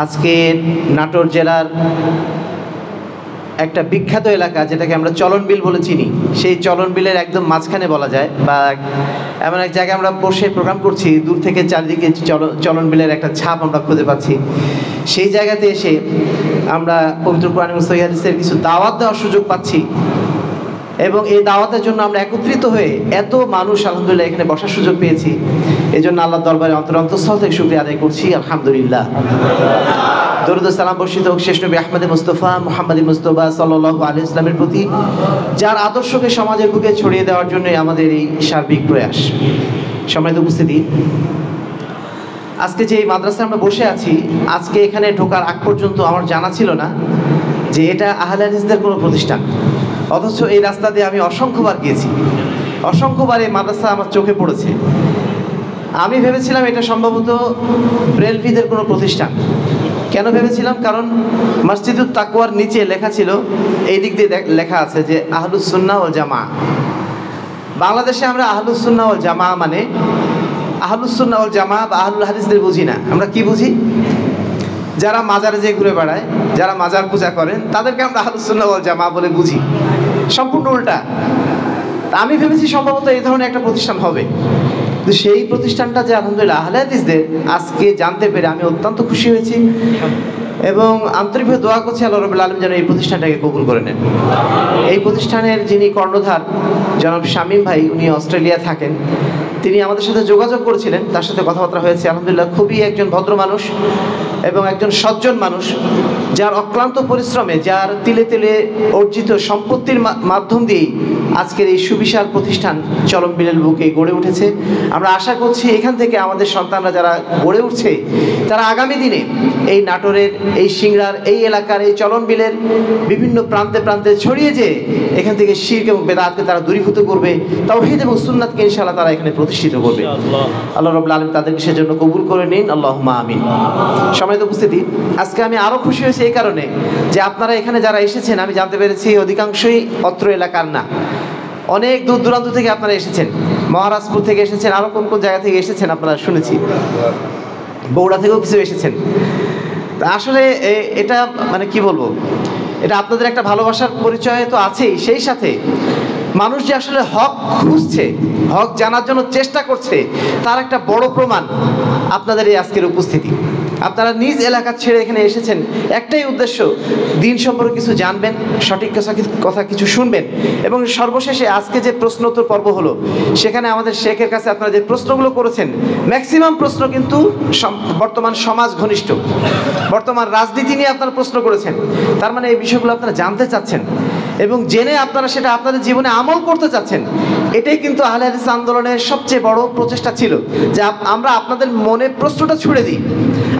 আজকে নাটোর জেলার একটা বিখ্যাত এলাকা যেটাকে আমরা চলন বিল বলে চিনি, সেই চলন বিলের একদম মাঝখানে বলা যায়, বা এমন এক জায়গায় আমরা বসে প্রোগ্রাম করছি, দূর থেকে চারিদিকে চলন বিলের একটা ছাপ আমরা খুঁজে পাচ্ছি। সেই জায়গাতে এসে আমরা পবিত্র কোরআন এবং সহিহ হাদিসের কিছু দাওয়াত দেওয়ার সুযোগ পাচ্ছি, এবং এই দাওয়াতের জন্য আমরা একত্রিত হয়ে এত মানুষ আলহামদুলিল্লাহ এখানে বসার সুযোগ পেয়েছি। এই জন্য আল্লাহর দরবারে অন্তঃস্থল থেকে শুকরিয়া আদায় করছি, আলহামদুলিল্লাহ। দরুদ ও সালাম বর্ষিত হোক শেষ নবী আহমদ মুস্তফা মুহাম্মদ মুস্তফা সাল্লাল্লাহু আলাইহি ওয়াসাল্লামের প্রতি, যার আদর্শকে সমাজের বুকে ছড়িয়ে দেওয়ার জন্য আমাদের এই সার্বিক প্রয়াস। সম্মানিত উপস্থিতি, আজকে যে এই মাদ্রাসায় আমরা বসে আছি, আজকে এখানে ঢোকার আগ পর্যন্ত আমার জানা ছিল না যে এটা আহলে হাদিসদের কোনো প্রতিষ্ঠান, অথচ এই রাস্তা দিয়ে আমি অসংখ্যবার গিয়েছি, অসংখ্যবার এই মাদ্রাসা আমার চোখে পড়েছে। আমি ভেবেছিলাম এটা সম্ভবত ব্রেলভিদের কোনো প্রতিষ্ঠান। কেন ভেবেছিলাম? কারণ মসজিদুত তাকওয়ার নিচে লেখা ছিল, এই দিক দিয়ে লেখা আছে যে আহলুস সুন্নাহ ওয়াল জামা। বাংলাদেশে আমরা আহলুস সুন্নাহ ওয়াল জামা মানে আহলুস সুন্নাহ ওয়াল জামা বা আহলুল হাদিসদের বুঝি না। আমরা কি বুঝি? যারা মাজারে যে ঘুরে বেড়ায়, যারা মাজার পূজা করেন, তাদেরকে আমরা আহলুস সুন্নাহ ওয়াল জামা বলে বুঝি। সম্পূর্ণ উল্টা। আমি ভেবেছি সম্ভবত এই ধরনের একটা প্রতিষ্ঠান হবে, কিন্তু সেই প্রতিষ্ঠানটা যে আলহামদুলিল্লাহ আহলে হাদিসদের, আজকে জানতে পেরে আমি অত্যন্ত খুশি হয়েছি এবং আন্তরিকভাবে দোয়া করছি আল্লাহ রাব্বুল আলামিন যেন এই প্রতিষ্ঠানটাকে কবুল করে নেন। এই প্রতিষ্ঠানের যিনি কর্ণধার জনাব শামীম ভাই, উনি অস্ট্রেলিয়া থাকেন, তিনি আমাদের সাথে যোগাযোগ করেছিলেন, তার সাথে কথাবার্তা হয়েছে। আলহামদুলিল্লাহ খুবই একজন ভদ্র মানুষ এবং একজন সজ্জন মানুষ, যার অক্লান্ত পরিশ্রমে, যার তিলে তিলে অর্জিত সম্পত্তির মাধ্যম দিয়েই আজকের এই সুবিশাল প্রতিষ্ঠান চলন বিলের বুকে গড়ে উঠেছে। আমরা আশা করছি এখান থেকে আমাদের সন্তানরা যারা গড়ে উঠছে, তারা আগামী দিনে এই নাটোরের, এই সিংড়ার, এই এলাকার, এই চলন বিলের বিভিন্ন প্রান্তে প্রান্তে ছড়িয়ে যেয়ে এখান থেকে শিরক এবং বেদাতকে তারা দূরীভূত করবে, তাওহীদ এবং সুন্নাতকে ইনশাআল্লাহ তারা এখানে প্রতিষ্ঠিত করবে। আল্লাহ রাব্বুল আলামিন তাদেরকে সেজন্য কবুল করে নিন, আল্লাহুম্মা আমিন। সম্মানিত উপস্থিতি, আজকে আমি আরও খুশি হয়েছি এই কারণে যে আপনারা এখানে যারা এসেছেন, আমি জানতে পেরেছি অধিকাংশই অত্র এলাকার না, অনেক দূর দূরান্ত থেকে আপনারা এসেছেন। মহারাজপুর থেকে এসেছেন, আরও কোন কোন জায়গা থেকে এসেছেন আপনারা শুনেছি, বগুড়া থেকেও কিছু এসেছেন। আসলে এটা মানে কি বলবো, এটা আপনাদের একটা ভালোবাসার পরিচয় তো আছেই, সেই সাথে মানুষ যে আসলে হক খুঁজছে, হক জানার জন্য চেষ্টা করছে, তার একটা বড় প্রমাণ আপনাদের এই আজকের উপস্থিতি। আপনারা নিজ এলাকা ছেড়ে এখানে এসেছেন একটাই উদ্দেশ্য, দিন সম্পর্কে কিছু জানবেন, সঠিক কথা কিছু শুনবেন, এবং সর্বশেষে আজকে যে প্রশ্নোত্তর পর্ব হলো, সেখানে আমাদের শেখের কাছে আপনারা যে প্রশ্নগুলো করেছেন, ম্যাক্সিমাম প্রশ্ন কিন্তু বর্তমান সমাজ ঘনিষ্ঠ, বর্তমান রাজনীতি নিয়ে আপনারা প্রশ্ন করেছেন। তার মানে এই বিষয়গুলো আপনারা জানতে চাচ্ছেন এবং জেনে আপনারা সেটা আপনাদের জীবনে আমল করতে চাচ্ছেন। এটাই কিন্তু আহলে হাদিস আন্দোলনের সবচেয়ে বড় প্রচেষ্টা ছিল, যে আমরা আপনাদের মনে প্রশ্নটা ছুড়ে দিই,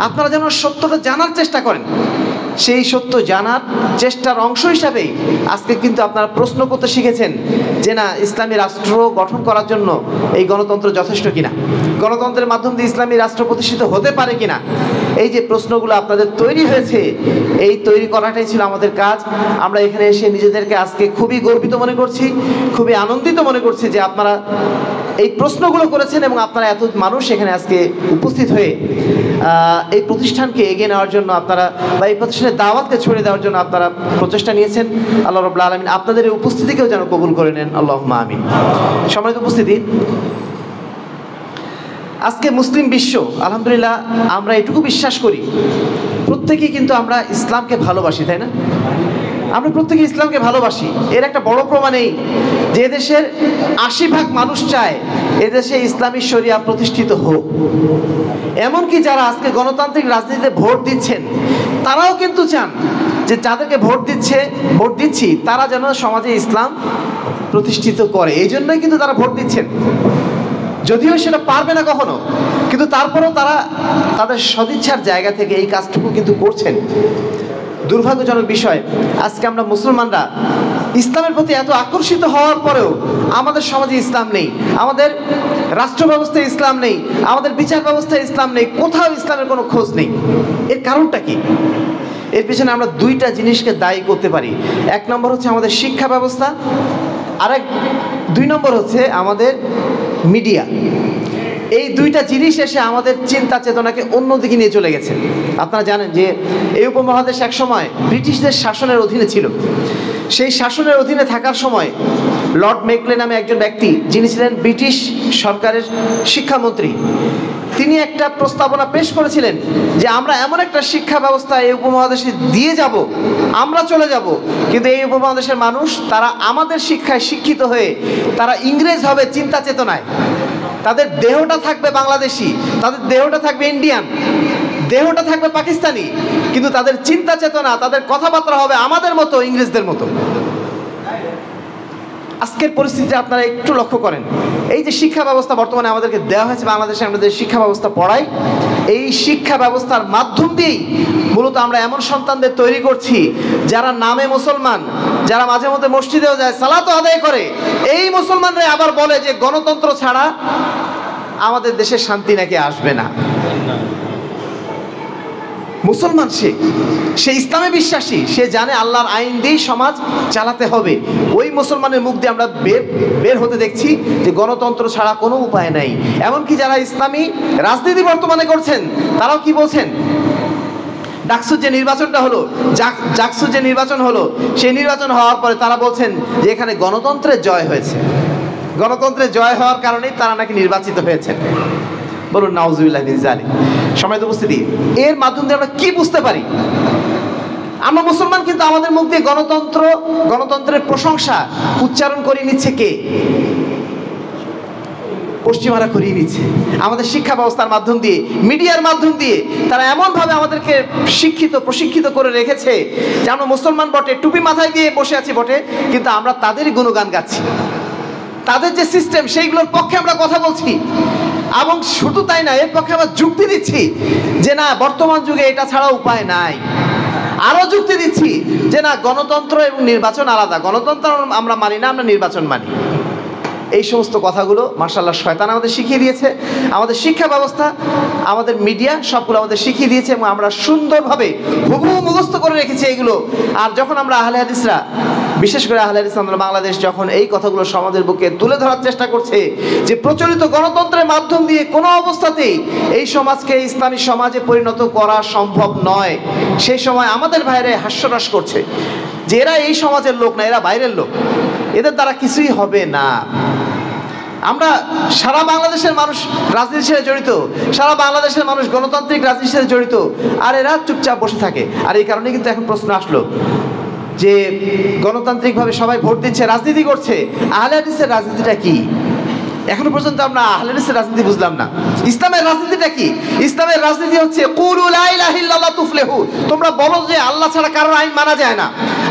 আপনারা যেন সত্যটা জানার চেষ্টা করেন। সেই সত্য জানার চেষ্টার অংশ হিসাবেই আজকে কিন্তু আপনারা প্রশ্ন করতে শিখেছেন যে না, ইসলামী রাষ্ট্র গঠন করার জন্য এই গণতন্ত্র যথেষ্ট কিনা, গণতন্ত্রের মাধ্যম দিয়ে ইসলামী রাষ্ট্র প্রতিষ্ঠিত হতে পারে কিনা। এই যে প্রশ্নগুলো আপনাদের তৈরি হয়েছে, এই তৈরি করাটাই ছিল আমাদের কাজ। আমরা এখানে এসে নিজেদেরকে আজকে খুবই গর্বিত মনে করছি, খুবই আনন্দিত মনে করছি যে আপনারা এই প্রশ্নগুলো করেছেন এবং আপনারা এত মানুষ এখানে আজকে উপস্থিত হয়ে এই প্রতিষ্ঠানকে এগিয়ে নেওয়ার জন্য আপনারা, বা এই প্রতিষ্ঠানের দাওয়াতকে ছড়িয়ে দেওয়ার জন্য আপনারা প্রচেষ্টা নিয়েছেন। আল্লাহ রাব্বুল আলামিন আপনাদের এই উপস্থিতিকেও যেন কবুল করে নেন, আল্লাহুম্মা আমিন। সম্মানিত উপস্থিতি, আজকে মুসলিম বিশ্ব আলহামদুলিল্লাহ আমরা এটুকু বিশ্বাস করি, প্রত্যেকেই কিন্তু আমরা ইসলামকে ভালোবাসি, তাই না? আমরা প্রত্যেকে ইসলামকে ভালোবাসি। এর একটা বড় প্রমাণ এই যে এদেশের ৮০% মানুষ চায় এদেশে ইসলামী শরিয়া প্রতিষ্ঠিত হোক। এমনকি যারা আজকে গণতান্ত্রিক রাজনীতিতে ভোট দিচ্ছেন, তারাও কিন্তু চান যে যাদেরকে ভোট দিচ্ছি তারা যেন সমাজে ইসলাম প্রতিষ্ঠিত করে। এই জন্যই কিন্তু তারা ভোট দিচ্ছেন, যদিও সেটা পারবে না কখনো, কিন্তু তারপরেও তারা তাদের সদিচ্ছার জায়গা থেকে এই কাজটুকু কিন্তু করছেন। দুর্ভাগ্যজনক বিষয়, আজকে আমরা মুসলমানরা ইসলামের প্রতি এত আকর্ষিত হওয়ার পরেও আমাদের সমাজে ইসলাম নেই, আমাদের রাষ্ট্র ব্যবস্থায় ইসলাম নেই, আমাদের বিচার ব্যবস্থায় ইসলাম নেই, কোথাও ইসলামের কোনো খোঁজ নেই। এর কারণটা কি? এর পিছনে আমরা দুইটা জিনিসকে দায়ী করতে পারি। এক নম্বর হচ্ছে আমাদের শিক্ষা ব্যবস্থা, দুই নম্বর হচ্ছে আমাদের মিডিয়া। এই দুইটা জিনিস এসে আমাদের চিন্তা চেতনাকে অন্যদিকে নিয়ে চলে গেছে। আপনারা জানেন যে এই উপমহাদেশ এক সময় ব্রিটিশদের শাসনের অধীনে ছিল। সেই শাসনের অধীনে থাকার সময় লর্ড মেকলে নামে একজন ব্যক্তি, যিনি ছিলেন ব্রিটিশ সরকারের শিক্ষামন্ত্রী, তিনি একটা প্রস্তাবনা পেশ করেছিলেন যে আমরা এমন একটা শিক্ষা ব্যবস্থা এই উপমহাদেশে দিয়ে যাব, আমরা চলে যাব, কিন্তু এই উপমহাদেশের মানুষ তারা আমাদের শিক্ষায় শিক্ষিত হয়ে তারা ইংরেজ হবে চিন্তা চেতনায়। তাদের দেহটা থাকবে বাংলাদেশি, তাদের দেহটা থাকবে ইন্ডিয়ান, দেহটা থাকবে পাকিস্তানি, কিন্তু তাদের চিন্তা চেতনা, তাদের কথাবার্তা হবে আমাদের মতো, ইংরেজদের মতো। আজকের পরিস্থিতি আপনারা একটু লক্ষ্য করেন। এই যে শিক্ষা ব্যবস্থা বর্তমানে আমাদেরকে দেওয়া হয়েছে, বাংলাদেশে আমরা যে শিক্ষা ব্যবস্থা পড়াই, এই শিক্ষা ব্যবস্থার মাধ্যম দিয়েই মূলত আমরা এমন সন্তানদের তৈরি করছি যারা নামে মুসলমান, যারা মাঝে মধ্যে মসজিদেও যায়, সালাতও আদায় করে, এই মুসলমানরা আবার বলে যে গণতন্ত্র ছাড়া আমাদের দেশে শান্তি নাকি আসবে না। মুসলমান সে ইসলামে বিশ্বাসী, সে জানে আল্লাহর আইন দিয়েই সমাজ চালাতে হবে। ওই মুসলমানের মুখ দিয়ে আমরা বের হতে দেখছি যে গণতন্ত্র ছাড়া কোনো উপায় নাই। এমনকি যারা ইসলামী রাজনীতি বর্তমানে করছেন, তারাও কি বলছেন? ডাকসুর যে নির্বাচনটা হলো, জাকসুর যে নির্বাচন হলো, সেই নির্বাচন হওয়ার পরে তারা বলছেন যে এখানে গণতন্ত্রের জয় হয়েছে, গণতন্ত্রের জয় হওয়ার কারণেই তারা নাকি নির্বাচিত হয়েছেন। বলুন নাউজুবিল্লাহ মিন যালিক। সম্মানিত উপস্থিতি, এর মাধ্যম দিয়ে আমরা কি বুঝতে পারি? আমরা মুসলমান, কিন্তু আমাদের মুখ দিয়ে গণতন্ত্রের প্রশংসা উচ্চারণ করিয়ে নিচ্ছে কে? পশ্চিমারা করিয়ে নিচ্ছে। আমাদের শিক্ষা ব্যবস্থার মাধ্যম দিয়ে, মিডিয়ার মাধ্যম দিয়ে তারা এমনভাবে আমাদেরকে প্রশিক্ষিত করে রেখেছে যে আমরা মুসলমান বটে, টুপি মাথায় দিয়ে বসে আছি বটে, কিন্তু আমরা তাদেরই গুণগান গাচ্ছি, তাদের যে সিস্টেম সেইগুলোর পক্ষে আমরা কথা বলছি। এবং শুধু তাই না, এর পক্ষে আমরা যুক্তি দিচ্ছি যে না, বর্তমান যুগে এটা ছাড়া উপায় নাই। আরো যুক্তি দিচ্ছি যে না, গণতন্ত্র এবং নির্বাচন আলাদা, গণতন্ত্র আমরা মানি না, আমরা নির্বাচন মানি। এই সমস্ত কথাগুলো মাশাআল্লাহ শয়তান আমাদের শিখিয়ে দিয়েছে। আমাদের শিক্ষা ব্যবস্থা, আমাদের মিডিয়া সবগুলো আমাদের শিখিয়ে দিয়েছে এবং আমরা সুন্দরভাবে হুবহু মুখস্থ করে রেখেছি এগুলো। আর যখন আমরা আহলে হাদিসরা, বিশেষ করে আহলে হাদিস আন্দোলন বাংলাদেশ যখন এই কথাগুলো সমাজের বুকে তুলে ধরার চেষ্টা করছে যে প্রচলিত গণতন্ত্রের মাধ্যম দিয়ে কোনো অবস্থাতেই এই সমাজকে ইসলামী সমাজে পরিণত করা সম্ভব নয়, সেই সময় আমাদের ভাইরা হাস্যরস করছে যে এরা এই সমাজের লোক না, এরা বাইরের লোক, এদের দ্বারা কিছুই হবে না। আমরা সারা বাংলাদেশের মানুষ রাজনীতির সাথে জড়িত, সারা বাংলাদেশের মানুষ গণতান্ত্রিক রাজনীতির সাথে জড়িত, আর এরা চুপচাপ বসে থাকে। আর এই কারণে কিন্তু এখন প্রশ্ন আসলো যে গণতান্ত্রিকভাবে সবাই ভোট দিচ্ছে, রাজনীতি করছে, আহলে হাদিসের রাজনীতিটা কি? এখনো পর্যন্ত আমরা আহলে হাদিসের রাজনীতি বুঝলাম না। ইসলামের রাজনীতিটা কি? ইসলামের রাজনীতি হচ্ছে কুলু লা ইলাহা ইল্লাল্লাহ তুফলিহু, তোমরা বলো যে আল্লাহ ছাড়া কারোর আইন মানা যায় না,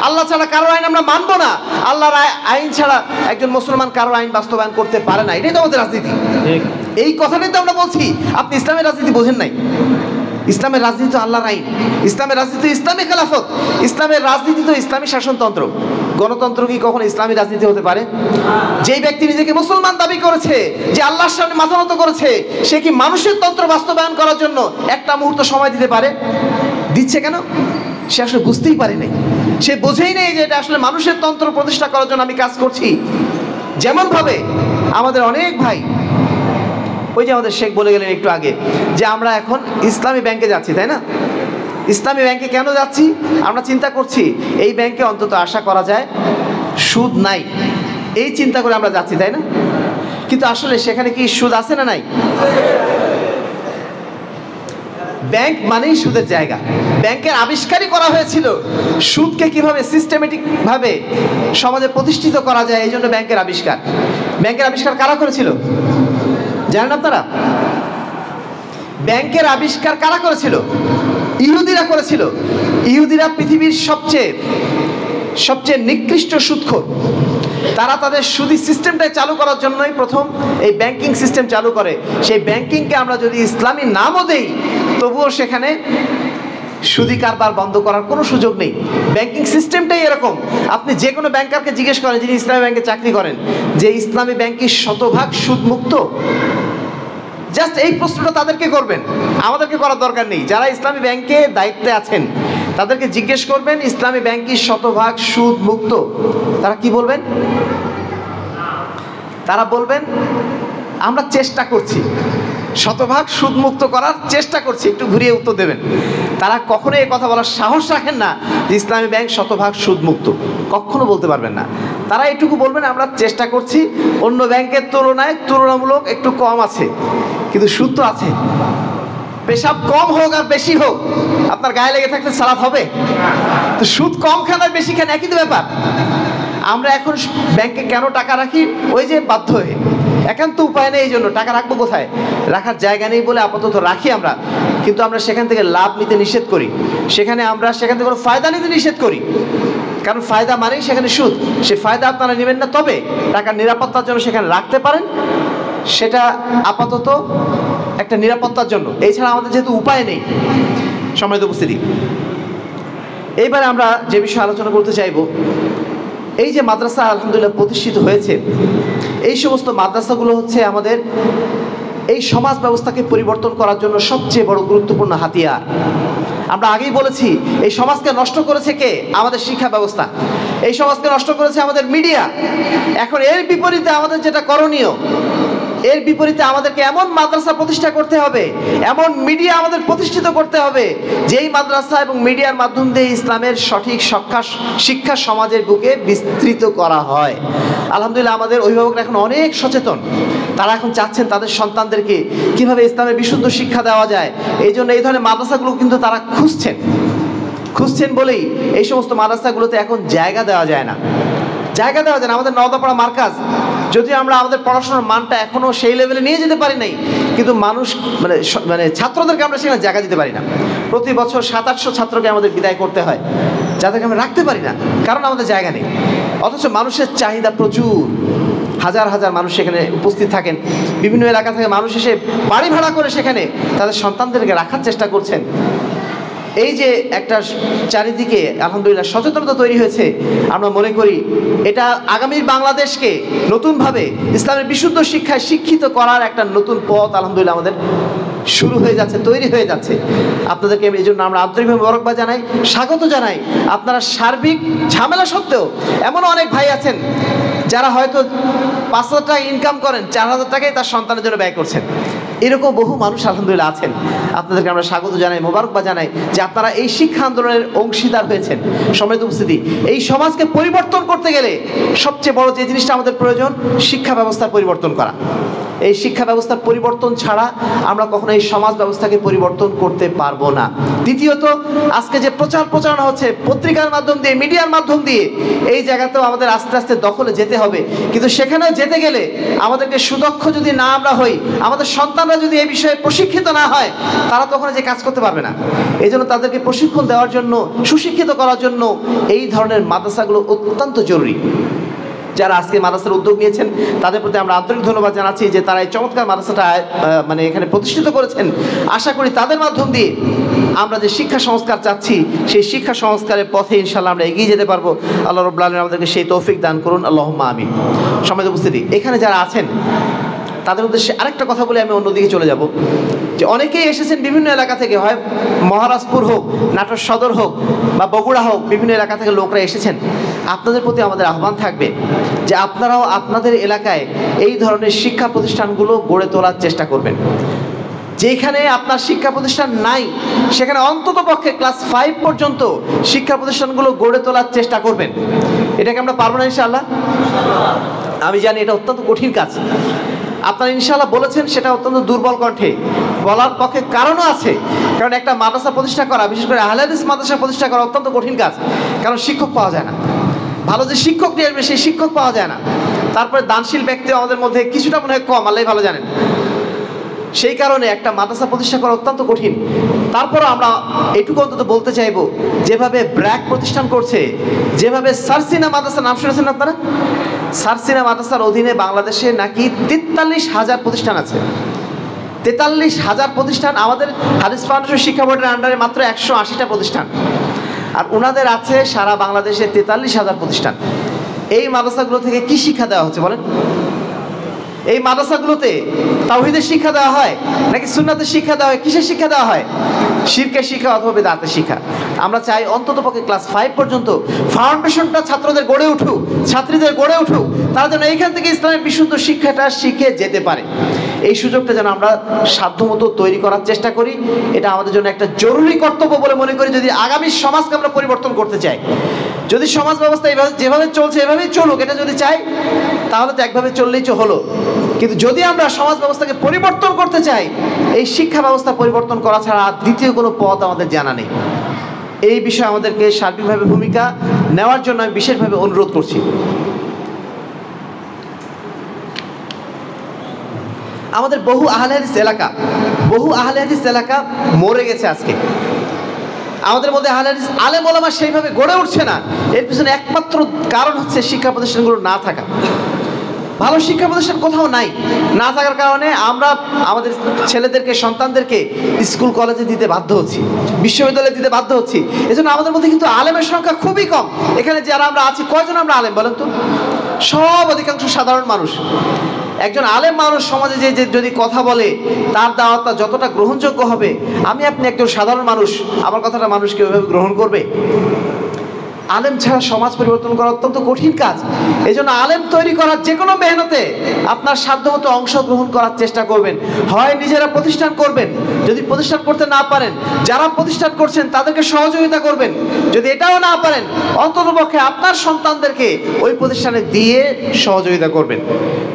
আল্লাহ ছাড়া কারোর আইন আমরা মানবো না, আল্লাহর আইন ছাড়া একজন মুসলমান কারোর আইন বাস্তবায়ন করতে পারে না। এটাই তো আমাদের রাজনীতি। এই কথাটাই তো আমরা বলছি। আপনি ইসলামের রাজনীতি বোঝেন নাই। ইসলামের রাজনীতি তো আল্লাহর আইন, ইসলামের রাজনীতি ইসলামী খেলাফত, ইসলামের রাজনীতি তো ইসলামী শাসনতন্ত্র। গণতন্ত্র কি কখনো ইসলামী রাজনীতি হতে পারে? যেই ব্যক্তি নিজেকে মুসলমান দাবি করেছে, যে আল্লাহর সামনে মাথা নত করেছে, সে কি মানুষের তন্ত্র বাস্তবায়ন করার জন্য একটা মুহূর্ত সময় দিতে পারে? দিচ্ছে কেন? সে আসলে বুঝতেই পারে নাই, সে বোঝেই নেই যে এটা আসলে মানুষের তন্ত্র প্রতিষ্ঠা করার জন্য আমি কাজ করছি। যেমনভাবে আমাদের অনেক ভাই, ওই যে আমাদের শেখ বলে গেলেন একটু আগে যে আমরা এখন ইসলামী ব্যাংকে যাচ্ছি, তাই না? ইসলামী ব্যাংকে কেন যাচ্ছি? আমরা চিন্তা করছি এই ব্যাংকে অন্তত আশা করা যায় সুদ নাই, এই চিন্তা করে আমরা যাচ্ছি, তাই না? কিন্তু আসলে সেখানে কি সুদ আছে না নাই? ব্যাংক মানেই সুদের জায়গা। ব্যাংকের আবিষ্কারই করা হয়েছিল সুদকে কিভাবে সিস্টেমেটিক ভাবে সমাজে প্রতিষ্ঠিত করা যায়, এই জন্য ব্যাংকের আবিষ্কার। ব্যাংকের আবিষ্কার কারা করেছিল জানেন আপনারা? ব্যাংকের আবিষ্কার কারা করেছিল? ইহুদিরা করেছিল। ইহুদিরা পৃথিবীর সবচেয়ে নিকৃষ্ট সুদখোর। তারা তাদের সুদি সিস্টেমটাই চালু করার জন্যই প্রথম এই ব্যাংকিং সিস্টেম চালু করে। সেই ব্যাংকিংকে আমরা যদি ইসলামী নামও দেই, তবুও সেখানে সুদি কারবার বন্ধ করার কোনো সুযোগ নেই। ব্যাংকিং সিস্টেমটাই এরকম। আপনি যে কোনো ব্যাংকারকে জিজ্ঞেস করেন যিনি ইসলামী ব্যাংকে চাকরি করেন যে ইসলামী ব্যাংক কি শতভাগ সুদমুক্ত? জাস্ট এই প্রশ্নটা তাদেরকে করবেন, আমাদেরকে করার দরকার নেই। যারা ইসলামী ব্যাংকে দায়িত্বে আছেন তাদেরকে জিজ্ঞেস করবেন ইসলামী ব্যাংক কি শতভাগ সুদ মুক্ত? তারা কি বলবেন? তারা বলবেন আমরা চেষ্টা করছি। শতভাগ সুদমুক্ত করার চেষ্টা করছি, একটু ঘুরিয়ে উত্তর দেবেন। তারা কখনো এই কথা বলার সাহস রাখেন না যে ইসলামী ব্যাংক শতভাগ সুদমুক্ত, কখনো বলতে পারবেন না। তারা এটুকু বলবেন আমরা চেষ্টা করছি, অন্য ব্যাংকের তুলনায় তুলনামূলক একটু কম আছে, কিন্তু সুদ তো আছে। পেশাব কম হোক আর বেশি হোক, আপনার গায়ে লেগে থাকলে সালাত হবে? তো সুদ কম খান আর বেশি খান একই তো ব্যাপার। আমরা এখন ব্যাংকে কেন টাকা রাখি? ওই যে বাধ্য হয়ে, একান্ত উপায় নেই, এই জন্য। টাকা রাখবো কোথায়? রাখার জায়গা নেই বলে আপাতত রাখি আমরা, কিন্তু আমরা সেখান থেকে লাভ নিতে নিষেধ করি, আমরা সেখান থেকে কোনো ফায়দা নিতে নিষেধ করি, কারণ ফায়দা মানেই সেখানে সুদ। সে ফায়দা আপনারা নেবেন না, তবে টাকার নিরাপত্তার জন্য সেখানে রাখতে পারেন, সেটা আপাতত একটা নিরাপত্তার জন্য। এছাড়া আমাদের যেহেতু উপায় নেই। সম্মানিত উপস্থিতি, এইবারে আমরা যে বিষয়ে আলোচনা করতে চাইব, এই যে মাদ্রাসা আলহামদুলিল্লাহ প্রতিষ্ঠিত হয়েছে, এই সমস্ত মাদ্রাসাগুলো হচ্ছে আমাদের এই সমাজ ব্যবস্থাকে পরিবর্তন করার জন্য সবচেয়ে বড় গুরুত্বপূর্ণ হাতিয়ার। আমরা আগেই বলেছি, এই সমাজকে নষ্ট করেছে কে? আমাদের শিক্ষা ব্যবস্থা। এই সমাজকে নষ্ট করেছে আমাদের মিডিয়া। এখন এর বিপরীতে আমাদের যেটা করণীয়, এর বিপরীতে আমাদেরকে এমন মাদ্রাসা প্রতিষ্ঠা করতে হবে, এমন মিডিয়া আমাদের প্রতিষ্ঠিত করতে হবে, যেই মাদ্রাসা এবং মিডিয়ার মাধ্যম দিয়ে ইসলামের সঠিক শিক্ষা সমাজের বুকে বিস্তৃত করা হয়। আলহামদুলিল্লাহ আমাদের অভিভাবকরা এখন অনেক সচেতন। তারা এখন চাচ্ছেন তাদের সন্তানদেরকে কিভাবে ইসলামের বিশুদ্ধ শিক্ষা দেওয়া যায়। এই জন্য এই ধরনের মাদ্রাসাগুলো কিন্তু তারা খুঁজছেন বলেই এই সমস্ত মাদ্রাসাগুলোতে এখন জায়গা দেওয়া যায় না। আমাদের নওদাপাড়া মার্কাজ, যদিও আমরা আমাদের পড়াশোনার মানটা এখনও সেই লেভেলে নিয়ে যেতে পারি নাই, কিন্তু মানুষ মানে ছাত্রদেরকে আমরা সেখানে জায়গা দিতে পারি না। প্রতি বছর 700-800 ছাত্রকে আমাদের বিদায় করতে হয়, যাদেরকে আমরা রাখতে পারি না, কারণ আমাদের জায়গা নেই। অথচ মানুষের চাহিদা প্রচুর, হাজার হাজার মানুষ সেখানে উপস্থিত থাকেন। বিভিন্ন এলাকা থেকে মানুষ এসে বাড়ি ভাড়া করে সেখানে তাদের সন্তানদেরকে রাখার চেষ্টা করছেন। এই যে একটা চারিদিকে আলহামদুলিল্লাহ সচেতনতা তৈরি হয়েছে, আমরা মনে করি এটা আগামীর বাংলাদেশকে নতুনভাবে ইসলামের বিশুদ্ধ শিক্ষায় শিক্ষিত করার একটা নতুন পথ আলহামদুলিল্লাহ আমাদের শুরু হয়ে যাচ্ছে, তৈরি হয়ে যাচ্ছে। আপনাদেরকে এই জন্য আমরা আন্তরিকভাবে মোবারকবাদ জানাই, স্বাগত জানাই। আপনারা সার্বিক ঝামেলা সত্ত্বেও এমন অনেক ভাই আছেন যারা হয়তো 5,000 টাকা ইনকাম করেন, 4,000 টাকাই তার সন্তানের জন্য ব্যয় করছেন। এরকম বহু মানুষ আলহামদুলিল্লাহ আছেন। আপনাদেরকে আমরা স্বাগত জানাই, মোবারকবাদ জানাই যে আপনারা এই শিক্ষা আন্দোলনের অংশীদার হয়েছেন। সম্মানিত উপস্থিতি, এই সমাজকে পরিবর্তন করতে গেলে সবচেয়ে বড় যে জিনিসটা আমাদের প্রয়োজন, শিক্ষা ব্যবস্থার পরিবর্তন করা। এই শিক্ষা ব্যবস্থার পরিবর্তন ছাড়া আমরা কখনো এই সমাজ ব্যবস্থাকে পরিবর্তন করতে পারবো না। দ্বিতীয়ত, আজকে যে প্রচারণা হচ্ছে পত্রিকার মাধ্যম দিয়ে, মিডিয়ার মাধ্যম দিয়ে, এই জায়গাতেও আমাদের আস্তে আস্তে দখলে যেতে হবে। কিন্তু সেখানেও যেতে গেলে আমাদেরকে সুদক্ষ যদি না আমরা হই, আমাদের সন্তানরা যদি এই বিষয়ে প্রশিক্ষিত না হয়, তারা তখন যে কাজ করতে পারবে না। এই জন্য তাদেরকে প্রশিক্ষণ দেওয়ার জন্য, সুশিক্ষিত করার জন্য এই ধরনের মাদ্রাসাগুলো অত্যন্ত জরুরি। যারা আজকে মাদ্রাসার উদ্যোগ নিয়েছেন তাদের প্রতি আমরা আন্তরিক ধন্যবাদ জানাচ্ছি যে তারা এই চমৎকার মাদ্রাসাটা মানে এখানে প্রতিষ্ঠিত করেছেন। আশা করি তাদের মাধ্যম দিয়ে আমরা যে শিক্ষা সংস্কার চাচ্ছি, সেই শিক্ষা সংস্কারের পথে ইনশাআল্লাহ আমরা এগিয়ে যেতে পারবো। আল্লাহ রাব্বুল আলামিন আমাদেরকে সেই তৌফিক দান করুন, আল্লাহুম্মা আমিন। সম্মানিত উপস্থিতি, এখানে যারা আছেন তাদের উদ্দেশ্যে আরেকটা কথা বলে আমি অন্যদিকে চলে যাব, যে অনেকেই এসেছেন বিভিন্ন এলাকা থেকে, হয় মহারাজপুর হোক, নাটোর সদর হোক বা বগুড়া হোক, বিভিন্ন এলাকা থেকে লোকরা এসেছেন। আপনাদের প্রতি আমাদের আহ্বান থাকবে যে আপনারাও আপনাদের এলাকায় এই ধরনের শিক্ষা প্রতিষ্ঠানগুলো গড়ে তোলার চেষ্টা করবেন। যেখানে আপনার শিক্ষা প্রতিষ্ঠান নাই, সেখানে অন্তত পক্ষে ক্লাস 5 পর্যন্ত শিক্ষা প্রতিষ্ঠানগুলো গড়ে তোলার চেষ্টা করবেন। এটাকে আমরা পারবো না ইনশাআল্লাহ? আমি জানি এটা অত্যন্ত কঠিন কাজ। আপনারা ইনশাআল্লাহ বলেছেন, সেটা অত্যন্ত দুর্বল কণ্ঠে বলার পক্ষে কারণও আছে। কারণ একটা মাদ্রাসা প্রতিষ্ঠা করা, বিশেষ করে আহলে হাদিস মাদ্রাসা প্রতিষ্ঠা করা অত্যন্ত কঠিন কাজ। কারণ শিক্ষক পাওয়া যায় না, ভালো যে শিক্ষক নিয়ে আসবে সেই শিক্ষক পাওয়া যায় না। তারপরে দানশীল ব্যক্তিও আমাদের মধ্যে কিছুটা মনে হয় কম, আল্লাহ ভালো জানেন। সেই কারণে একটা মাদ্রাসা প্রতিষ্ঠা করা অত্যন্ত কঠিন। তারপরও আমরা এটুকু অন্তত বলতে চাইব, যেভাবে ব্র্যাক প্রতিষ্ঠান করছে, যেভাবে সারসিনা মাদ্রাসা, নাম শুনেছেন আপনারা? সারসিনা মাদ্রাসার অধীনে বাংলাদেশে নাকি 43,000 প্রতিষ্ঠান আছে। 43,000 প্রতিষ্ঠান। আমাদের হাদিস ফাউন্ডেশন শিক্ষা বোর্ডের আন্ডারে মাত্র 180টা প্রতিষ্ঠান, আর ওনাদের আছে সারা বাংলাদেশে 43,000 প্রতিষ্ঠান। এই মাদ্রাসাগুলো থেকে কি শিক্ষা দেওয়া হচ্ছে বলেন? এই মাদ্রাসাগুলোতে তাওহীদের শিক্ষা দেওয়া হয় নাকি সুন্নাতের শিক্ষা দেওয়া হয়? কিসের শিক্ষা দেওয়া হয়? শিরকের শিক্ষা অথবা বিদআতের শিক্ষা। আমরা চাই অন্ততপক্ষে ক্লাস 5 পর্যন্ত ফাউন্ডেশনটা ছাত্রদের গড়ে উঠুক, ছাত্রীদের গড়ে উঠুক, তারা যেন এইখান থেকে ইসলামের বিশুদ্ধ শিক্ষাটা শিখে যেতে পারে। এই সুযোগটা যেন আমরা সাধ্যমতো তৈরি করার চেষ্টা করি। এটা আমাদের জন্য একটা জরুরি কর্তব্য বলে মনে করি, যদি আগামী সমাজকে আমরা পরিবর্তন করতে চাই। যদি সমাজ ব্যবস্থা এইভাবে যেভাবে চলছে এভাবেই চলুক, এটা যদি চাই তাহলে তো একভাবে চললেই হলো। কিন্তু যদি আমরা সমাজ ব্যবস্থাকে পরিবর্তন করতে চাই, এই শিক্ষা ব্যবস্থা পরিবর্তন করা ছাড়া আর দ্বিতীয় কোনো পথ আমাদের জানা নেই। এই বিষয়ে আমাদেরকে সার্বিকভাবে ভূমিকা নেওয়ার জন্য আমি বিশেষভাবে অনুরোধ করছি। আমাদের বহু আহলে হাদিস এলাকা মরে গেছে আজকে। আমাদের মধ্যে আহলে হাদিস আলেম ওলামা সেইভাবে গড়ে উঠছে না। এর পিছনে একমাত্র কারণ হচ্ছে শিক্ষা প্রতিষ্ঠানগুলো না থাকা। ভালো শিক্ষা প্রতিষ্ঠান কোথাও নাই, না থাকার কারণে আমরা আমাদের ছেলেদেরকে, সন্তানদেরকে স্কুল কলেজে দিতে বাধ্য হচ্ছি, বিশ্ববিদ্যালয়ে দিতে বাধ্য হচ্ছি। এজন্য আমাদের মধ্যে কিন্তু আলেমের সংখ্যা খুবই কম। এখানে যারা আমরা আছি, কয়জন আমরা আলেম বলেন তো? সব অধিকাংশ সাধারণ মানুষ। একজন আলেম মানুষ সমাজে যে যদি কথা বলে, তার দাওয়াতটা যতটা গ্রহণযোগ্য হবে, আমি আপনি একজন সাধারণ মানুষ, আমার কথাটা মানুষকে ওইভাবে গ্রহণ করবে? আলেম ছাড়া সমাজ পরিবর্তন করা অত্যন্ত কঠিন কাজ। এই জন্য আলেম তৈরি করার যে কোনো মেহনতে আপনার সাধ্যমতো অংশগ্রহণ করার চেষ্টা করবেন। হয় নিজেরা প্রতিষ্ঠান করবেন, যদি প্রতিষ্ঠান করতে না পারেন যারা প্রতিষ্ঠান করছেন তাদেরকে সহযোগিতা করবেন। যদি এটাও না পারেন, অন্ততপক্ষে আপনার সন্তানদেরকে ওই প্রতিষ্ঠানে দিয়ে সহযোগিতা করবেন।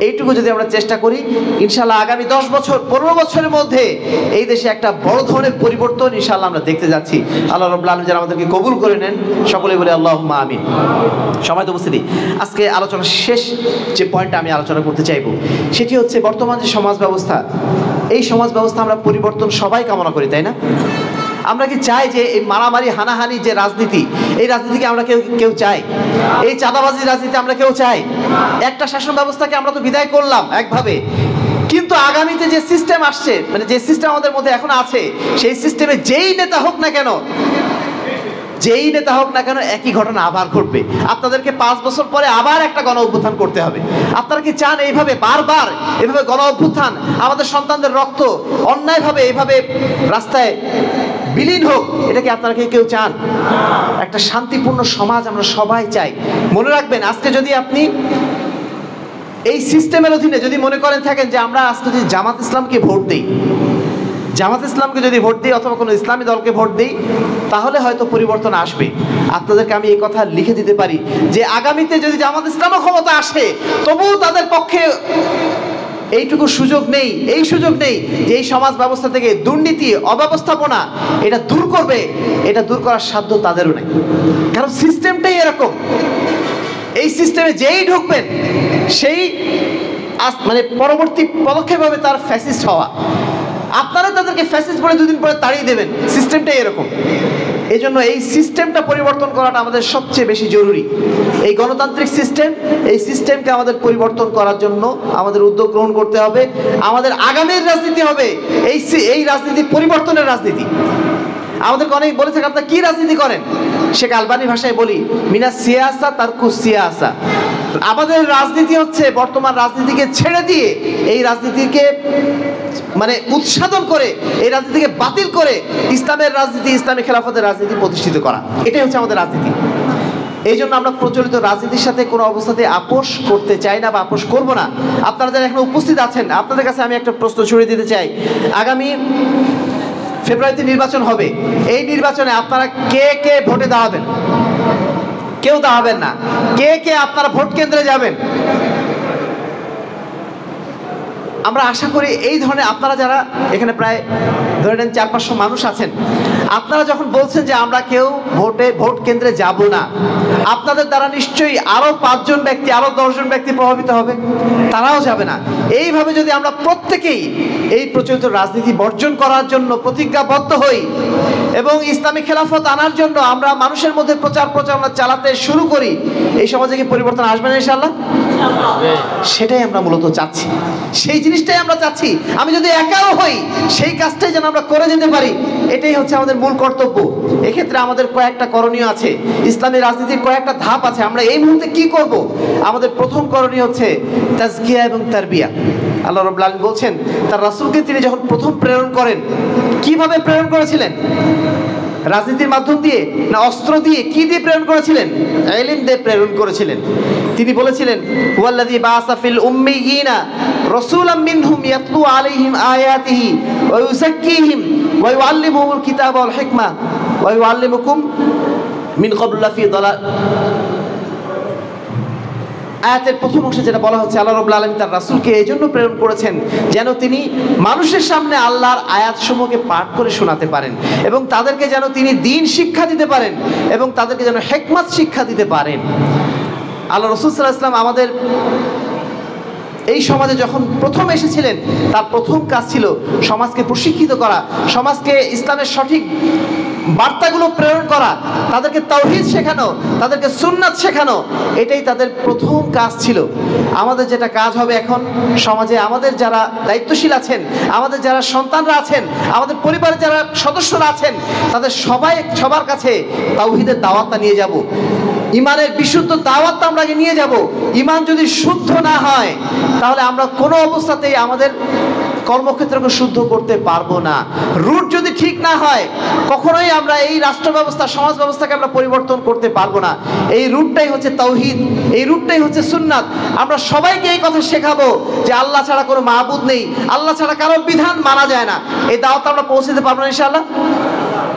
এইটুকু যদি আমরা চেষ্টা করি, ইনশাআল্লাহ আগামী 10 বছর 15 বছরের মধ্যে এই দেশে একটা বড় ধরনের পরিবর্তন ইনশাআল্লাহ আমরা দেখতে যাচ্ছি। আল্লাহ রাব্বুল আলামিন যেন আমাদেরকে কবুল করে নেন, সকলেই বলে আল্লাহুম্মা আমিন। সম্মানিত উপস্থিতি, আজকে আলোচনার শেষ যে পয়েন্টটা আমি আলোচনা করতে চাইব, সেটি হচ্ছে বর্তমান যে সমাজ ব্যবস্থা, এই সমাজ ব্যবস্থা আমরা পরিবর্তন সবাই কামনা করি, তাই না? আমরা কি চাই যে এই মারামারি হানাহানি যে রাজনীতি, এই রাজনীতিকে আমরা কেউ চাই? এই চাঁদাবাজির রাজনীতি আমরা কেউ চাই? একটা শাসন ব্যবস্থাকে আমরা তো বিদায় করলাম একভাবে, কিন্তু আগামীতে যে সিস্টেম আসছে, মানে যে সিস্টেম আমাদের মধ্যে এখন আছে, সেই সিস্টেমে যেই নেতা হোক না কেন একই ঘটনা আবার ঘটবে। আপনাদেরকে 5 বছর পরে আবার একটা গণ অভ্যুত্থান করতে হবে। আপনারা কি চান এইভাবে বারবার এভাবে গণ অভ্যুত্থান, আমাদের সন্তানদের রক্ত অন্যায়ভাবে এইভাবে রাস্তায় বিলীন হোক? এটা কি আপনারা কেউ চান? একটা শান্তিপূর্ণ সমাজ আমরা সবাই চাই। মনে রাখবেন, আজকে যদি আপনি এই সিস্টেমের অধীনে যদি মনে করেন থাকেন যে আমরা আজকে যদি জামাত ইসলামকে ভোট দিই, অথবা কোনো ইসলামী দলকে ভোট দিই, তাহলে হয়তো পরিবর্তন আসবে। আপনাদেরকে আমি এই কথা লিখে দিতে পারি যে আগামীতে যদি জামাত ইসলামও ক্ষমতা আসে, তবুও তাদের পক্ষে এইটুকু সুযোগ নেই, যে এই সমাজ ব্যবস্থা থেকে দুর্নীতি, অব্যবস্থাপনা এটা দূর করবে। এটা দূর করার সাধ্য তাদেরও নেই, কারণ সিস্টেমটাই এরকম। এই সিস্টেমে যেই ঢুকবেন সেই মানে পরবর্তী পদক্ষেপ হবে তার ফ্যাসিস্ট হওয়া। আপনারা তাদেরকে ফ্যাসিস্ট বলে 2 দিন পরে তাড়িয়ে দেবেন। সিস্টেমটাই এরকম। এই জন্য এই সিস্টেমটা পরিবর্তন করাটা আমাদের সবচেয়ে বেশি জরুরি। এই গণতান্ত্রিক সিস্টেম, এই সিস্টেমকে আমাদের পরিবর্তন করার জন্য আমাদের উদ্যোগ গ্রহণ করতে হবে। আমাদের আগামীর রাজনীতি হবে এই রাজনীতি পরিবর্তনের রাজনীতি। আমাদেরকে অনেক বলে থাকে আপনারা কি রাজনীতি করেন? শেখ আলবানী ভাষায় বলি, মিনা সিয়াসা তারকু সিয়াসা। আমাদের রাজনীতি হচ্ছে বর্তমান রাজনীতিকে ছেড়ে দিয়ে এই রাজনীতিকে মানে উৎসাদন করে, এই রাজনীতিকে বাতিল করে ইসলামের রাজনীতি, ইসলামী খেলাফতের রাজনীতি প্রতিষ্ঠিত করা, এটাই হচ্ছে আমাদের রাজনীতি। এই জন্য আমরা প্রচলিত রাজনীতির সাথে কোনো অবস্থাতে আপোষ করতে চাই না বা আপোষ করব না। আপনারা যারা এখানে উপস্থিত আছেন, আপনাদের কাছে আমি একটা প্রশ্ন ছড়িয়ে দিতে চাই। আগামী ফেব্রুয়ারিতে নির্বাচন হবে। এই নির্বাচনে আপনারা কে ভোটে দাঁড়াবেন? কেউ দাঁড়াবেন না। কে আপনারা ভোট কেন্দ্রে যাবেন? আমরা আশা করি এই ধরনের আপনারা যারা এখানে প্রায় ধরে নেন 400-500 মানুষ আছেন, আপনারা যখন বলছেন যে আমরা কেউ ভোট কেন্দ্রে যাব না, আপনাদের দ্বারা নিশ্চয়ই আরো 5 জন ব্যক্তি, আরো 10 জন ব্যক্তি প্রভাবিত হবে, তারাও যাবে না। এইভাবে যদি আমরা প্রত্যেকেই এই প্রচলিত রাজনীতি বর্জন করার জন্য প্রতিজ্ঞাবদ্ধ হই এবং ইসলামী খেলাফত আনার জন্য আমরা মানুষের মধ্যে প্রচারণা চালাতে শুরু করি, এই সমাজে কি পরিবর্তন আসবে না ইনশাআল্লাহ? সেটাই আমরা মূলত চাচ্ছি, সেই জিনিসটাই আমরা চাচ্ছি। আমি যদি একাও হই, সেই কাজটাই যেন আমরা আমরা করে যেতে পারি, এটাই হচ্ছে আমাদের মূল কর্তব্য। এক্ষেত্রে আমাদের কয়েকটা করণীয় আছে, ইসলামী রাজনীতির কয়েকটা ধাপ আছে। আমরা এই মুহূর্তে কি করব? আমাদের প্রথম করণীয় হচ্ছে তাজকিয়া এবং তারবিয়া। আল্লাহ রাব্বুল আলামিন বলছেন, তার রাসূলকে তিনি যখন প্রথম প্রেরণ করেন, কিভাবে প্রেরণ করেছিলেন? রাজনীতির মাধ্যম দিয়ে না অস্ত্র দিয়ে? কি দিয়ে প্রেরণ করেছিলেন? ইলম দিয়ে প্রেরণ করেছিলেন। তিনি বলেছিলেন, ওয়াল্লাযী বাআসা ফিল উম্মিয়িনা রাসূলাম মিনহুম ইয়াতলু আলাইহিম আয়াতিহি ওয়া ইউযাক্কিহিম ওয়া ইউআল্লিমুহুমুল কিতাবা ওয়াল হিকমা ওয়া ইউআল্লিমুকুম মিন ক্বাবলু লাফি দালাল। আয়াতের প্রথম অংশে যেটা বলা হচ্ছে, আল্লাহ রাব্বুল আলামিন তার রাসূলকে এই জন্য প্রেরণ করেছেন যেন তিনি মানুষের সামনে আল্লাহর আয়াতসমূহকে পাঠ করে শোনাতে পারেন এবং তাদেরকে যেন তিনি দ্বীন শিক্ষা দিতে পারেন এবং তাদেরকে যেন হিকমত শিক্ষা দিতে পারেন। আল্লাহ রাসূল সাল্লাল্লাহু আলাইহি ওয়াসাল্লাম আমাদের এই সমাজে যখন প্রথম এসেছিলেন, তার প্রথম কাজ ছিল সমাজকে প্রশিক্ষিত করা, সমাজকে ইসলামের সঠিক বার্তাগুলো প্রেরণ করা, তাদেরকে তাওহীদ শেখানো, তাদেরকে সুন্নাত শেখানো। এটাই তাদের প্রথম কাজ ছিল। আমাদের যেটা কাজ হবে এখন সমাজে, আমাদের যারা দায়িত্বশীল আছেন, আমাদের যারা সন্তানরা আছেন, আমাদের পরিবারের যারা সদস্যরা আছেন, তাদের সবার কাছে তাওহীদের দাওয়াতটা নিয়ে যাব, ইমানের বিশুদ্ধ দাওয়াতটা আমরা নিয়ে যাব। ইমান যদি শুদ্ধ না হয় তাহলে আমরা কোনো অবস্থাতেই আমাদের কর্মক্ষেত্রকে শুদ্ধ করতে পারবো না। রুট যদি ঠিক না হয় কখনোই আমরা এই রাষ্ট্র ব্যবস্থা, সমাজ ব্যবস্থাকে আমরা পরিবর্তন করতে পারবো না। এই রুটটাই হচ্ছে তাওহীদ, এই রুটটাই হচ্ছে সুন্নাত। আমরা সবাইকে এই কথা শেখাবো যে আল্লাহ ছাড়া কোনো মাবুদ নেই, আল্লাহ ছাড়া কারো বিধান মানা যায় না। এই দাওয়াত আমরা পৌঁছাতে পারবো না ইনশাআল্লাহ।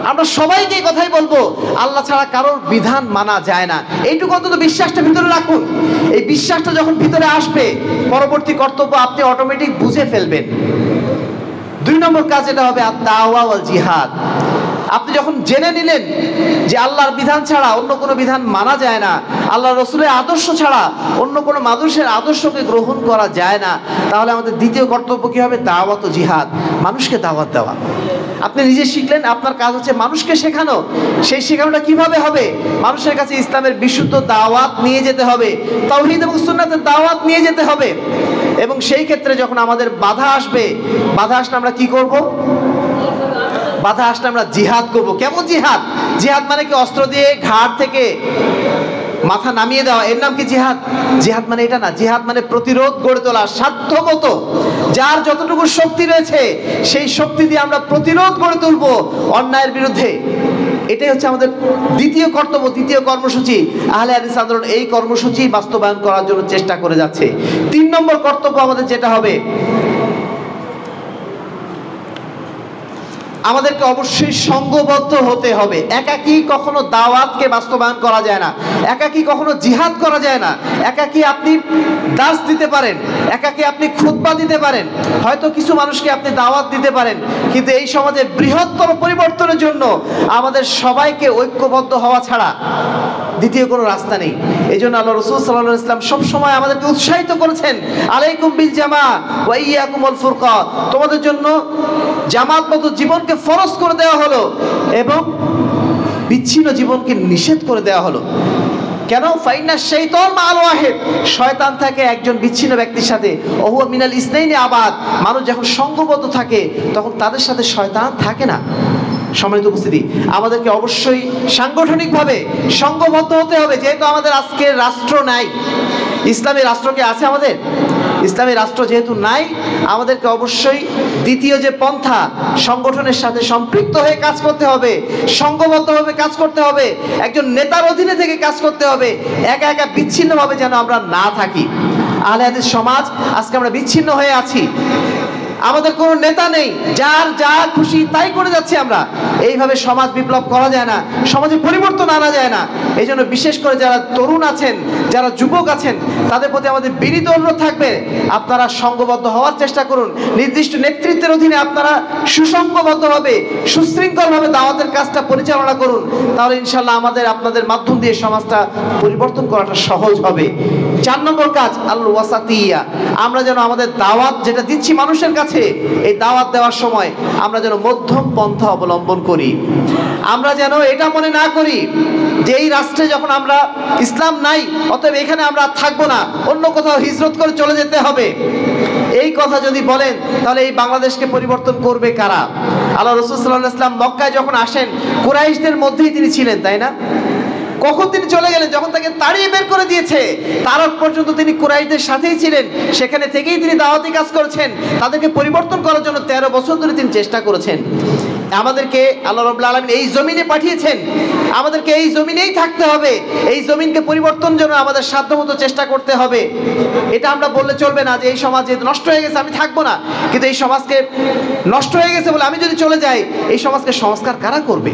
আমরা সবাইকে এই কথাই বলবো, আল্লাহ ছাড়া কারোর বিধান মানা যায় না। এইটুকু অন্তত বিশ্বাসটা ভিতরে রাখুন। এই বিশ্বাসটা যখন ভিতরে আসবে, পরবর্তী কর্তব্য আপনি অটোমেটিক বুঝে ফেলবেন। 2 নম্বর কাজ এটা হবে আত-দাওয়া ওয়াল জিহাদ। আপনি যখন জেনে নিলেন যে আল্লাহর বিধান ছাড়া অন্য কোনো বিধান মানা যায় না, আল্লাহ রসুলের আদর্শ ছাড়া অন্য কোনো মানুষের আদর্শকে গ্রহণ করা যায় না, তাহলে আমাদের দ্বিতীয় কর্তব্য কী হবে? দাওয়াত ও জিহাদ, মানুষকে দাওয়াত দেওয়া। আপনি নিজে শিখলেন, আপনার কাজ হচ্ছে মানুষকে শেখানো। সেই শেখানোটা কিভাবে হবে? মানুষের কাছে ইসলামের বিশুদ্ধ দাওয়াত নিয়ে যেতে হবে, তাওহীদ এবং সুন্নাতের দাওয়াত নিয়ে যেতে হবে। এবং সেই ক্ষেত্রে যখন আমাদের বাধা আসবে, বাধা আসলে আমরা কি করব? বাধা আসলে আমরা জিহাদ করব। কেমন জিহাদ? জিহাদ মানে কি অস্ত্র দিয়ে ঘাড় থেকে মাথা নামিয়ে দেওয়া, এর নাম কি জিহাদ? জিহাদ মানে এটা না। জিহাদ মানে প্রতিরোধ গড়ে তোলা, সাধ্যমতো যার যতটুকু শক্তি রয়েছে সেই শক্তি দিয়ে আমরা প্রতিরোধ গড়ে তুলব অন্যায়ের বিরুদ্ধে। এটাই হচ্ছে আমাদের দ্বিতীয় কর্তব্য, দ্বিতীয় কর্মসূচি। আহলে হাদিস আন্দোলন এই কর্মসূচি বাস্তবায়ন করার জন্য চেষ্টা করে যাচ্ছে। 3 নম্বর কর্তব্য আমাদের যেটা হবে, আমাদেরকে অবশ্যই সংঘবদ্ধ হতে হবে। একাকী কখনো দাওয়াতকে বাস্তবায়ন করা যায় না, একাকী কখনো জিহাদ করা যায় না। একাকী আপনি দাস দিতে পারেন, একাকী আপনি খুতবা দিতে পারেন, হয়তো কিছু মানুষকে আপনি দাওয়াত দিতে পারেন, কিন্তু এই সমাজের বৃহত্তর পরিবর্তনের জন্য আমাদের সবাইকে ঐক্যবদ্ধ হওয়া ছাড়া দ্বিতীয় কোনো রাস্তা নেই। এই জন্য আল্লাহ রাসূল সাল্লাল্লাহু আলাইহি ওয়াসাল্লাম সবসময় আমাদেরকে উৎসাহিত করেছেন, আলাইকুম বিল জামা ওয়া ইয়াকুমুল ফুরকা, তোমাদের জন্য জামাত মতো জীবনকে ফরজ করে দেওয়া হলো এবং বিচ্ছিন্ন জীবনকে নিষেধ করে দেওয়া হলো। কেন? ফাইন্না শাইতান মাআল ওয়াহিদ, শয়তান থাকে একজন বিচ্ছিন্ন ব্যক্তির সাথে। ওহুয়া মিনাল ইসনাইনি আবাদ, মানুষ যখন সংঘবদ্ধ থাকে তখন তাদের সাথে শয়তান থাকে না। সম্মানিত উপস্থিতি, আমাদেরকে অবশ্যই সাংগঠনিকভাবে সংঘবদ্ধ হতে হবে। যেহেতু আমাদের আজকে রাষ্ট্র নাই, ইসলামী রাষ্ট্র কি আছে আমাদের? ইসলামী রাষ্ট্র যেহেতু নাই, আমাদেরকে অবশ্যই দ্বিতীয় যে পন্থা, সংগঠনের সাথে সম্পৃক্ত হয়ে কাজ করতে হবে, সংঘবদ্ধভাবে কাজ করতে হবে, একজন নেতার অধীনে থেকে কাজ করতে হবে। একা একা বিচ্ছিন্নভাবে যেন আমরা না থাকি। আহলে হাদিস সমাজ আজকে আমরা বিচ্ছিন্ন হয়ে আছি, আমাদের কোনো নেতা নেই, যার যা খুশি তাই করে যাচ্ছি আমরা। এইভাবে সমাজ বিপ্লব করা যায় না, সমাজে পরিবর্তন আনা যায় না। এই জন্য বিশেষ করে যারা তরুণ আছেন, যারা যুবক আছেন, তাদের প্রতি আমাদের বিনীত অনুরোধ থাকবে, আপনারা সংঘবদ্ধ হওয়ার চেষ্টা করুন। নির্দিষ্ট নেতৃত্বের অধীনে আপনারা সুসংঘবদ্ধভাবে, সুশৃঙ্খলভাবে দাওয়াতের কাজটা পরিচালনা করুন। তাহলে ইনশাল্লাহ আমাদের আপনাদের মাধ্যম দিয়ে সমাজটা পরিবর্তন করাটা সহজ হবে। 4 নম্বর কাজ আল ওয়াসাতিয়া, আমরা যেন আমাদের দাওয়াত যেটা দিচ্ছি মানুষের কাছে, এই দাওয়াত দেওয়ার সময় আমরা যেন মধ্যম পন্থা অবলম্বন করি। আমরা যেন এটা মনে না করি যে এই রাষ্ট্রে যখন আমরা ইসলাম নাই অতএব এখানে আমরা থাকবো না, অন্য কোথাও হিজরত করে চলে যেতে হবে। এই কথা যদি বলেন তাহলে এই বাংলাদেশকে পরিবর্তন করবে কারা? আল্লাহ রাসূল সাল্লাল্লাহু আলাইহি ওয়াসাল্লাম মক্কায় যখন আসেন কুরাইশদের মধ্যেই তিনি ছিলেন, তাই না? কখন তিনি চলে গেলেন? যখন তাকে তাড়িয়ে বের করে দিয়েছে, তার আগ পর্যন্ত তিনি কুরাইশদের সাথেই ছিলেন, সেখানে থেকেই তিনি দাওয়াতি কাজ করেছেন, তাদেরকে পরিবর্তন করার জন্য 13 বছর ধরে তিনি চেষ্টা করেছেন। আমাদেরকে আল্লাহ রাব্বুল আলামিন এই জমিনে পাঠিয়েছেন, আমাদেরকে এই জমিনেই থাকতে হবে, এই জমিনকে পরিবর্তন জন্য আমাদের সাধ্যমতো চেষ্টা করতে হবে। এটা আমরা বললে চলবে না যে এই সমাজ নষ্ট হয়ে গেছে আমি থাকবো না, কিন্তু এই সমাজকে নষ্ট হয়ে গেছে বলে আমি যদি চলে যাই, এই সমাজকে সংস্কার কারা করবে?